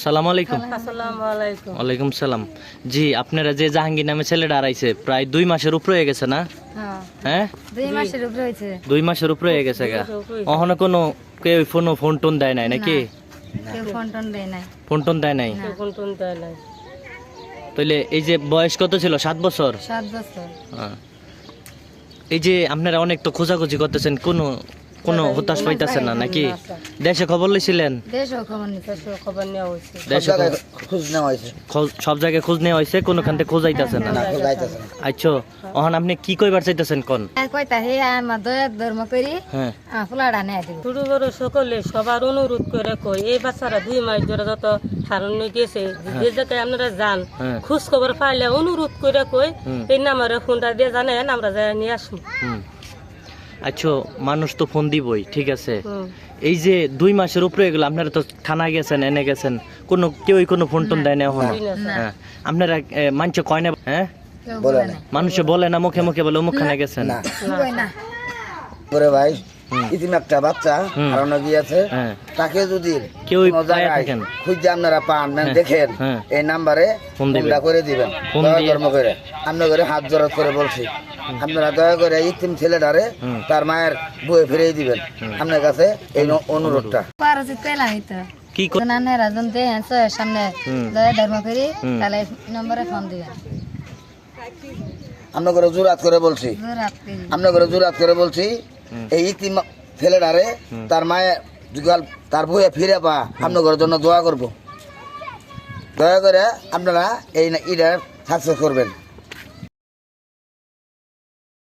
সালাম আলাইকুম। আসসালামু আলাইকুম। ওয়ালাইকুম সালাম। জি, আপনারা যে জাহাঙ্গীর নামে ছেলেটা হারাইছে প্রায় 2 মাসের উপরে হয়ে গেছে না? হ্যাঁ 2 মাসের উপরে হয়েছে। 2 মাসের উপরে হয়ে গেছে গা। অহনো কোনো কেউ ফোন টোন দেয় নাই নাকি? কেউ ফোন টোন দেয় নাই। ফোন টোন দেয় নাই। ফোন টোন দেয় নাই। তাইলে এই যে বয়স কত ছিল? 7 বছর। 7 বছর। হ্যাঁ। এই যে আপনারা অনেক তো খোঁজাখুঁজি করতেছেন, কোনো হতাশ পাইতেছেন না নাকি? দেশে খবর লইছিলেন? দেশও খবর নিতে খবর নেওয়া হয়েছে। দেশে খোঁজ নেওয়া হয়েছে, সব জায়গায় খোঁজ নেওয়া হয়েছে, কোনোখান থেকে খোঁজ আইতাছে না। খোঁজ আইতাছে না। আচ্ছা, অহন আপনি কি কইবার চাইতেছেন কোন? কইতা হে আমার দয়া ধর্ম করি হ্যাঁ ফুলাড়া নেয় দিব। ছোট বড় সকলে সবার অনুরোধ করে কই এই বাচ্চারা 2 মাস ধরে যত হারানো গেছে, যে জায়গায় আপনারা যান হ্যাঁ। খোঁজ খবর পাইলে অনুরোধ করে কই এই নাম্বারে ফোনটা দিয়ে জানেন, আমরা যাই নিয়ে আসবো। আচ্ছা, মানুষ তো ফোন দিবই, ঠিক আছে। এই যে 2 মাসের উপরে গেল, আপনারা তো থানা গেছেন, এনে গেছেন, কেউই কোনো ফোন টোন দেয় না এখন? হ্যাঁ, আপনারা মানুষ কয় না? হ্যাঁ, বলে না, মানুষে বলে না, মুখে মুখে বলে অমুকখানে গেছেন না না করে ভাই। ইতিম একটা বাচ্চা হারানো গিয়েছে, হ্যাঁ। তাকে যদি কেউই কোনো পায় জায়গায় থাকেন। খুঁজে আপনারা পান না, দেখেন হ্যাঁ। এই নাম্বারে ফোন দিবেন। ফোনটা করে দিবেন। ফোন দয়া দিয়ে- কর্ম করে আপনার করে হাত জড়াত করে বলছি, আপনারা দয়া করে ইতিম ছেলেটারে তার মায়ের বয়ে ফিরিয়ে দিবেন। আপনার কাছে এই অনুরোধটা। পারজিত কইলাম তো কি কর- নানে রাজন দে হ্যাঁ সামনে দয়া ধর্ম করি তাহলে নম্বরে ফোন দিবেন। আপনার করে জোরাত করে বলছি, জোরাত করি আপনার করে জোরাত করে বলছি, এই ইতিম ছেলেটারে তার মায়ের যুগাল তার বইয়ে ফিরে পা আপনার ঘরের জন্য দোয়া করব। দয়া করে আপনারা এই ইটা সাকসেস করবেন।